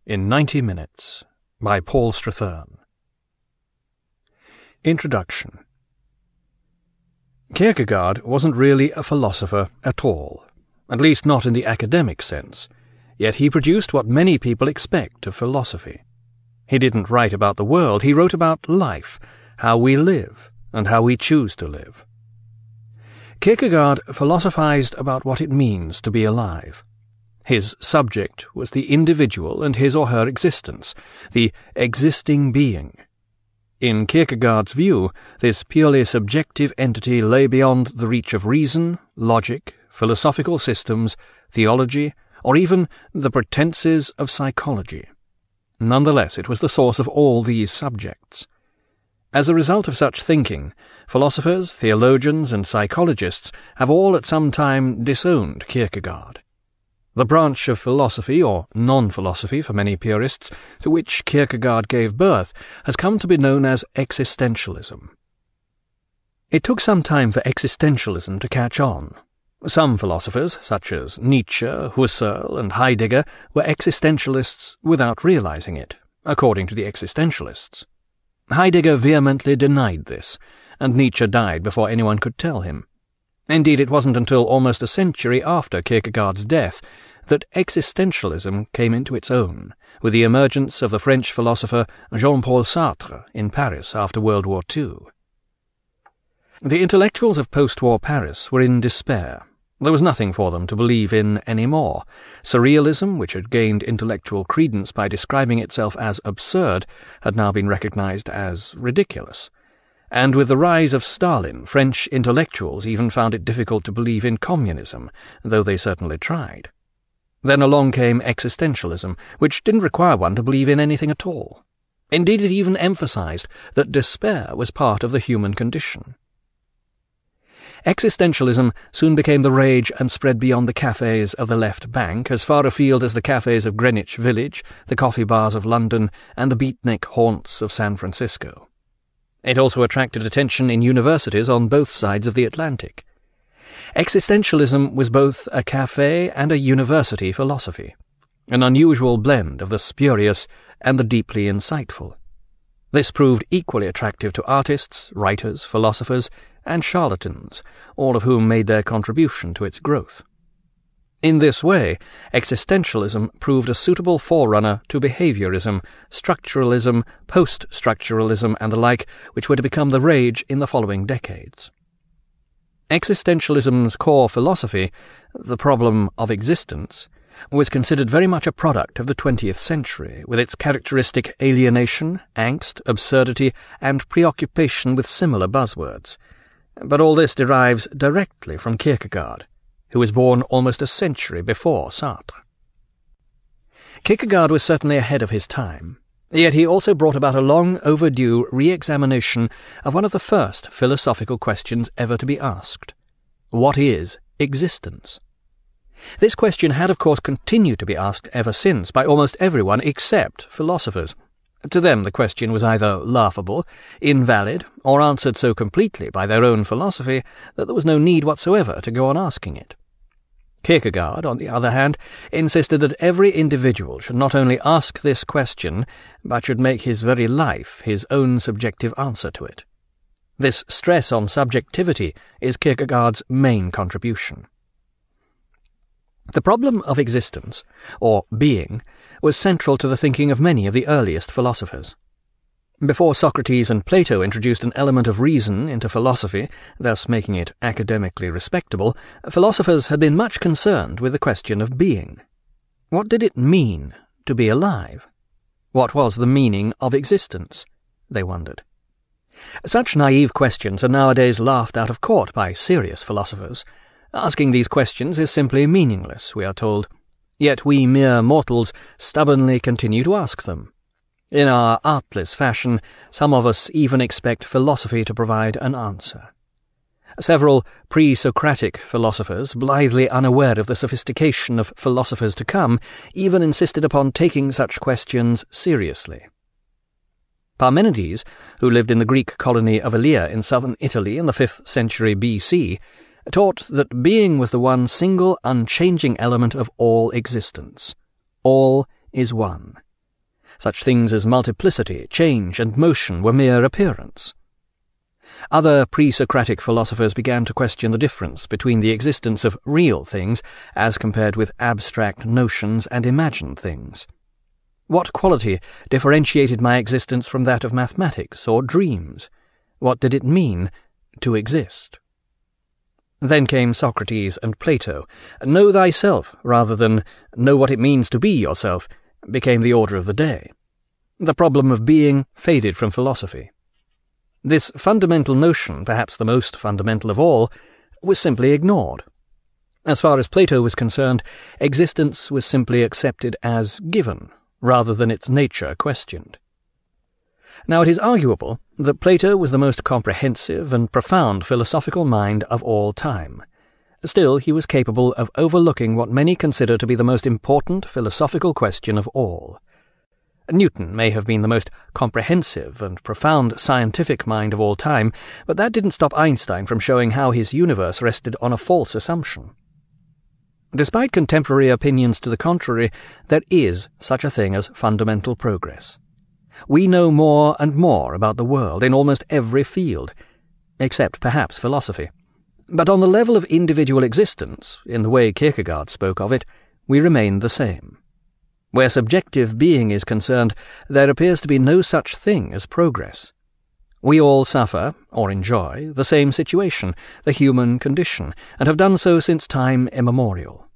in 90 minutes by Paul Strathern. Introduction. Kierkegaard wasn't really a philosopher at all, at least not in the academic sense, yet he produced what many people expect of philosophy. He didn't write about the world, he wrote about life, how we live, and how we choose to live. Kierkegaard philosophized about what it means to be alive. His subject was the individual and his or her existence, the existing being. In Kierkegaard's view, this purely subjective entity lay beyond the reach of reason, logic, philosophical systems, theology, or even the pretenses of psychology. Nonetheless, it was the source of all these subjects. As a result of such thinking, philosophers, theologians, and psychologists have all at some time disowned Kierkegaard. The branch of philosophy, or non-philosophy for many purists, to which Kierkegaard gave birth, has come to be known as existentialism. It took some time for existentialism to catch on. Some philosophers, such as Nietzsche, Husserl, and Heidegger, were existentialists without realizing it, according to the existentialists. Heidegger vehemently denied this, and Nietzsche died before anyone could tell him. Indeed, it wasn't until almost a century after Kierkegaard's death that existentialism came into its own, with the emergence of the French philosopher Jean-Paul Sartre in Paris after World War II. The intellectuals of post-war Paris were in despair. There was nothing for them to believe in any more. Surrealism, which had gained intellectual credence by describing itself as absurd, had now been recognized as ridiculous. And with the rise of Stalin, French intellectuals even found it difficult to believe in communism, though they certainly tried. Then along came existentialism, which didn't require one to believe in anything at all. Indeed, it even emphasized that despair was part of the human condition. Existentialism soon became the rage and spread beyond the cafes of the left bank, as far afield as the cafes of Greenwich Village, the coffee bars of London, and the beatnik haunts of San Francisco. It also attracted attention in universities on both sides of the Atlantic. Existentialism was both a cafe and a university philosophy, an unusual blend of the spurious and the deeply insightful. This proved equally attractive to artists, writers, philosophers, and charlatans, all of whom made their contribution to its growth. In this way, existentialism proved a suitable forerunner to behaviorism, structuralism, post-structuralism, and the like, which were to become the rage in the following decades. Existentialism's core philosophy, the problem of existence, was considered very much a product of the 20th century, with its characteristic alienation, angst, absurdity, and preoccupation with similar buzzwords. But all this derives directly from Kierkegaard, who was born almost a century before Sartre. Kierkegaard was certainly ahead of his time, yet he also brought about a long overdue re-examination of one of the first philosophical questions ever to be asked. What is existence? This question had, of course, continued to be asked ever since by almost everyone except philosophers. To them the question was either laughable, invalid, or answered so completely by their own philosophy that there was no need whatsoever to go on asking it. Kierkegaard, on the other hand, insisted that every individual should not only ask this question, but should make his very life his own subjective answer to it. This stress on subjectivity is Kierkegaard's main contribution. The problem of existence, or being, was central to the thinking of many of the earliest philosophers. Before Socrates and Plato introduced an element of reason into philosophy, thus making it academically respectable, philosophers had been much concerned with the question of being. What did it mean to be alive? What was the meaning of existence? They wondered. Such naive questions are nowadays laughed out of court by serious philosophers. Asking these questions is simply meaningless, we are told. Yet we mere mortals stubbornly continue to ask them. In our artless fashion, some of us even expect philosophy to provide an answer. Several pre-Socratic philosophers, blithely unaware of the sophistication of philosophers to come, even insisted upon taking such questions seriously. Parmenides, who lived in the Greek colony of Elea in southern Italy in the 5th century BC, taught that being was the one single unchanging element of all existence. All is one. Such things as multiplicity, change, and motion were mere appearance. Other pre-Socratic philosophers began to question the difference between the existence of real things as compared with abstract notions and imagined things. What quality differentiated my existence from that of mathematics or dreams? What did it mean to exist? Then came Socrates and Plato. Know thyself, rather than know what it means to be yourself, became the order of the day. The problem of being faded from philosophy. This fundamental notion, perhaps the most fundamental of all, was simply ignored. As far as Plato was concerned, existence was simply accepted as given, rather than its nature questioned. Now it is arguable that Plato was the most comprehensive and profound philosophical mind of all time. Still, he was capable of overlooking what many consider to be the most important philosophical question of all. Newton may have been the most comprehensive and profound scientific mind of all time, but that didn't stop Einstein from showing how his universe rested on a false assumption. Despite contemporary opinions to the contrary, there is such a thing as fundamental progress. We know more and more about the world in almost every field, except perhaps philosophy. But on the level of individual existence, in the way Kierkegaard spoke of it, we remain the same. Where subjective being is concerned, there appears to be no such thing as progress. We all suffer, or enjoy, the same situation, the human condition, and have done so since time immemorial.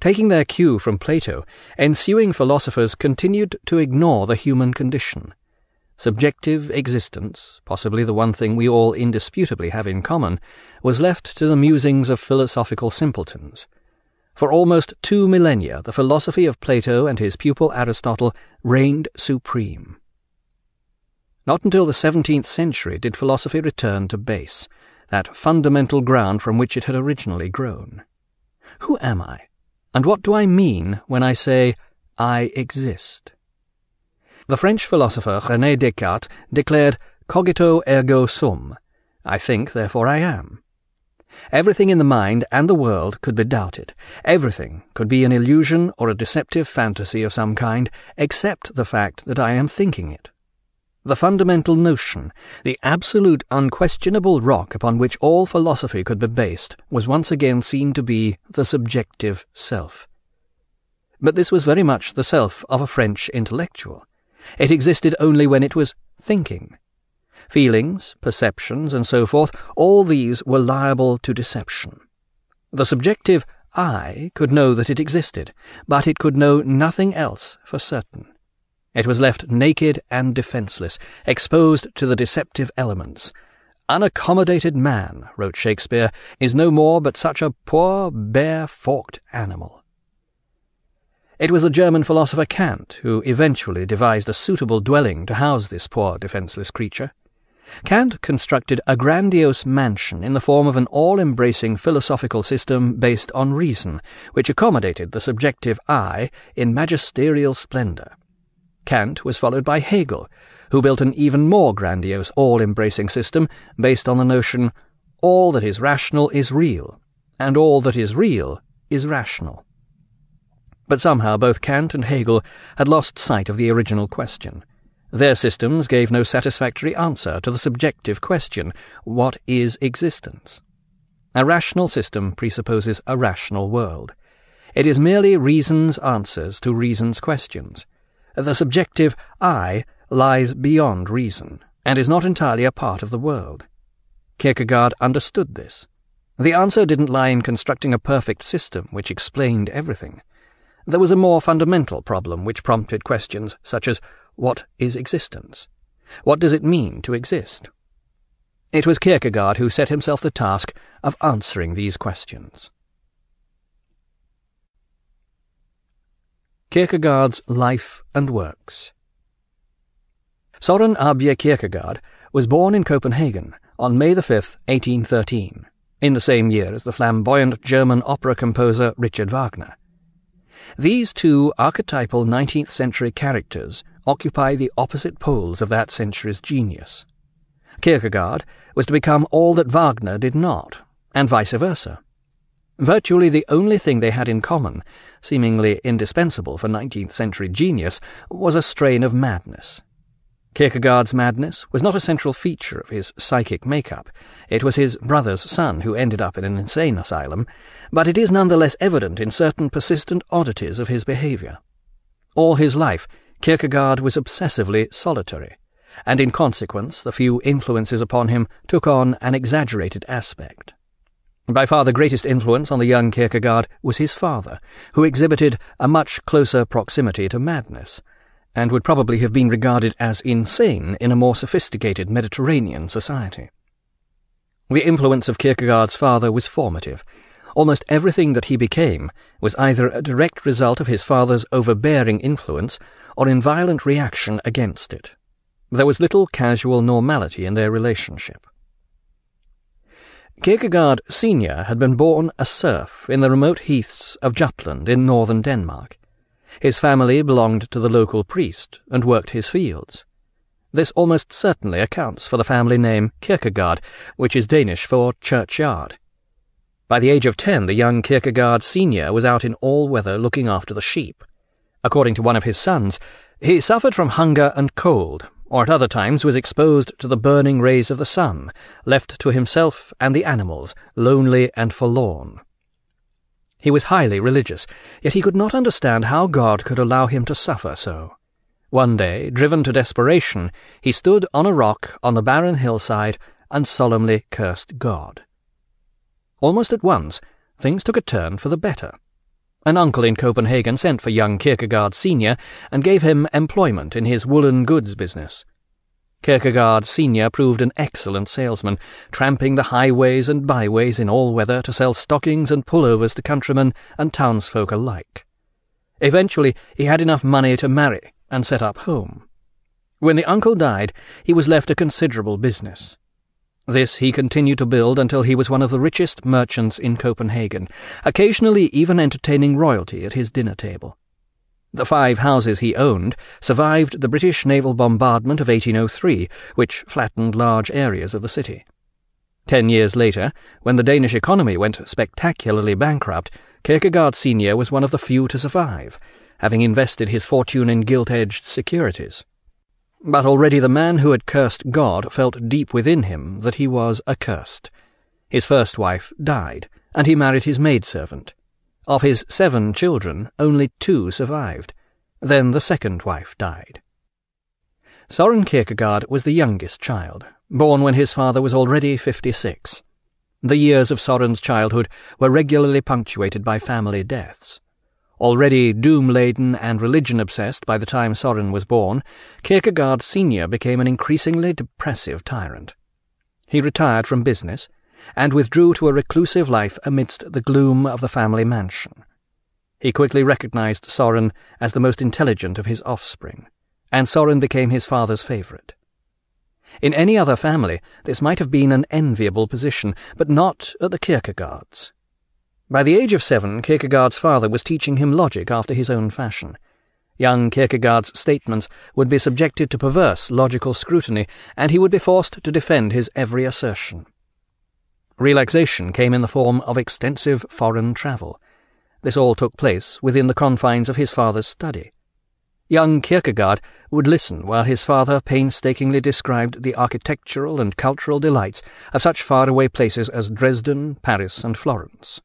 Taking their cue from Plato, ensuing philosophers continued to ignore the human condition. Subjective existence, possibly the one thing we all indisputably have in common, was left to the musings of philosophical simpletons. For almost 2 millennia, the philosophy of Plato and his pupil Aristotle reigned supreme. Not until the 17th century did philosophy return to base, that fundamental ground from which it had originally grown. Who am I? And what do I mean when I say, I exist? The French philosopher René Descartes declared, cogito ergo sum, I think, therefore I am. Everything in the mind and the world could be doubted. Everything could be an illusion or a deceptive fantasy of some kind, except the fact that I am thinking it. The fundamental notion, the absolute unquestionable rock upon which all philosophy could be based, was once again seen to be the subjective self. But this was very much the self of a French intellectual. It existed only when it was thinking. Feelings, perceptions, and so forth, all these were liable to deception. The subjective I could know that it existed, but it could know nothing else for certain. It was left naked and defenceless, exposed to the deceptive elements. Unaccommodated man, wrote Shakespeare, is no more but such a poor, bare, forked animal. It was the German philosopher Kant who eventually devised a suitable dwelling to house this poor, defenceless creature. Kant constructed a grandiose mansion in the form of an all-embracing philosophical system based on reason, which accommodated the subjective I in magisterial splendour. Kant was followed by Hegel, who built an even more grandiose all-embracing system based on the notion, all that is rational is real, and all that is real is rational. But somehow both Kant and Hegel had lost sight of the original question. Their systems gave no satisfactory answer to the subjective question, what is existence? A rational system presupposes a rational world. It is merely reason's answers to reason's questions. The subjective I lies beyond reason, and is not entirely a part of the world. Kierkegaard understood this. The answer didn't lie in constructing a perfect system which explained everything. There was a more fundamental problem which prompted questions such as, what is existence? What does it mean to exist? It was Kierkegaard who set himself the task of answering these questions. Kierkegaard's life and works. Søren Aabye Kierkegaard was born in Copenhagen on May 5, 1813, in the same year as the flamboyant German opera composer Richard Wagner. These two archetypal 19th-century characters occupy the opposite poles of that century's genius. Kierkegaard was to become all that Wagner did not, and vice versa. Virtually the only thing they had in common, seemingly indispensable for 19th-century genius, was a strain of madness. Kierkegaard's madness was not a central feature of his psychic makeup. It was his brother's son who ended up in an insane asylum, but it is nonetheless evident in certain persistent oddities of his behaviour. All his life, Kierkegaard was obsessively solitary, and in consequence the few influences upon him took on an exaggerated aspect. By far the greatest influence on the young Kierkegaard was his father, who exhibited a much closer proximity to madness, and would probably have been regarded as insane in a more sophisticated Mediterranean society. The influence of Kierkegaard's father was formative. Almost everything that he became was either a direct result of his father's overbearing influence or in violent reaction against it. There was little casual normality in their relationship. Kierkegaard Senior had been born a serf in the remote heaths of Jutland in northern Denmark. His family belonged to the local priest and worked his fields. This almost certainly accounts for the family name Kierkegaard, which is Danish for churchyard. By the age of 10, the young Kierkegaard Senior was out in all weather looking after the sheep. According to one of his sons, he suffered from hunger and cold, or at other times was exposed to the burning rays of the sun, left to himself and the animals, lonely and forlorn. He was highly religious, yet he could not understand how God could allow him to suffer so. One day, driven to desperation, he stood on a rock on the barren hillside and solemnly cursed God. Almost at once, things took a turn for the better. An uncle in Copenhagen sent for young Kierkegaard Senior and gave him employment in his woolen goods business. Kierkegaard Senior proved an excellent salesman, tramping the highways and byways in all weather to sell stockings and pullovers to countrymen and townsfolk alike. Eventually he had enough money to marry and set up home. When the uncle died, he was left a considerable business. This he continued to build until he was one of the richest merchants in Copenhagen, occasionally even entertaining royalty at his dinner table. The 5 houses he owned survived the British naval bombardment of 1803, which flattened large areas of the city. 10 years later, when the Danish economy went spectacularly bankrupt, Kierkegaard Senior was one of the few to survive, having invested his fortune in gilt-edged securities. But already the man who had cursed God felt deep within him that he was accursed. His first wife died, and he married his maidservant. Of his 7 children, only 2 survived. Then the second wife died. Søren Kierkegaard was the youngest child, born when his father was already 56. The years of Søren's childhood were regularly punctuated by family deaths. Already doom-laden and religion-obsessed by the time Søren was born, Kierkegaard Senior became an increasingly depressive tyrant. He retired from business and withdrew to a reclusive life amidst the gloom of the family mansion. He quickly recognized Søren as the most intelligent of his offspring, and Søren became his father's favorite. In any other family, this might have been an enviable position, but not at the Kierkegaards. By the age of 7, Kierkegaard's father was teaching him logic after his own fashion. Young Kierkegaard's statements would be subjected to perverse logical scrutiny, and he would be forced to defend his every assertion. Relaxation came in the form of extensive foreign travel. This all took place within the confines of his father's study. Young Kierkegaard would listen while his father painstakingly described the architectural and cultural delights of such faraway places as Dresden, Paris, and Florence.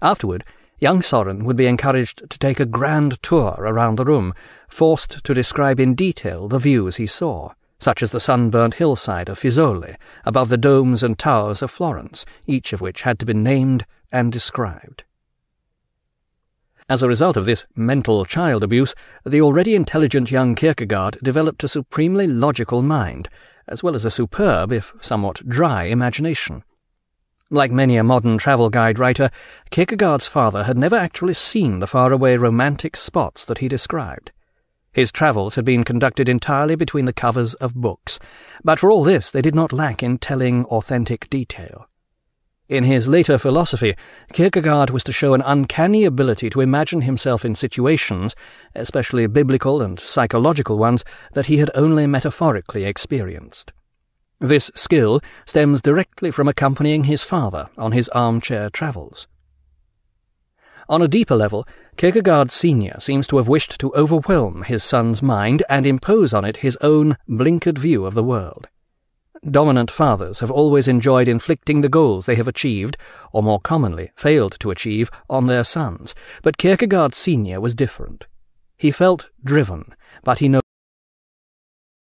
Afterward, young Søren would be encouraged to take a grand tour around the room, forced to describe in detail the views he saw, such as the sunburnt hillside of Fiesole, above the domes and towers of Florence, each of which had to be named and described. As a result of this mental child abuse, the already intelligent young Kierkegaard developed a supremely logical mind, as well as a superb, if somewhat dry, imagination. Like many a modern travel guide writer, Kierkegaard's father had never actually seen the faraway romantic spots that he described. His travels had been conducted entirely between the covers of books, but for all this they did not lack in telling authentic detail. In his later philosophy, Kierkegaard was to show an uncanny ability to imagine himself in situations, especially biblical and psychological ones, that he had only metaphorically experienced. This skill stems directly from accompanying his father on his armchair travels. On a deeper level, Kierkegaard Sr. seems to have wished to overwhelm his son's mind and impose on it his own blinkered view of the world. Dominant fathers have always enjoyed inflicting the goals they have achieved, or more commonly failed to achieve, on their sons, but Kierkegaard Sr. was different. He felt driven, but he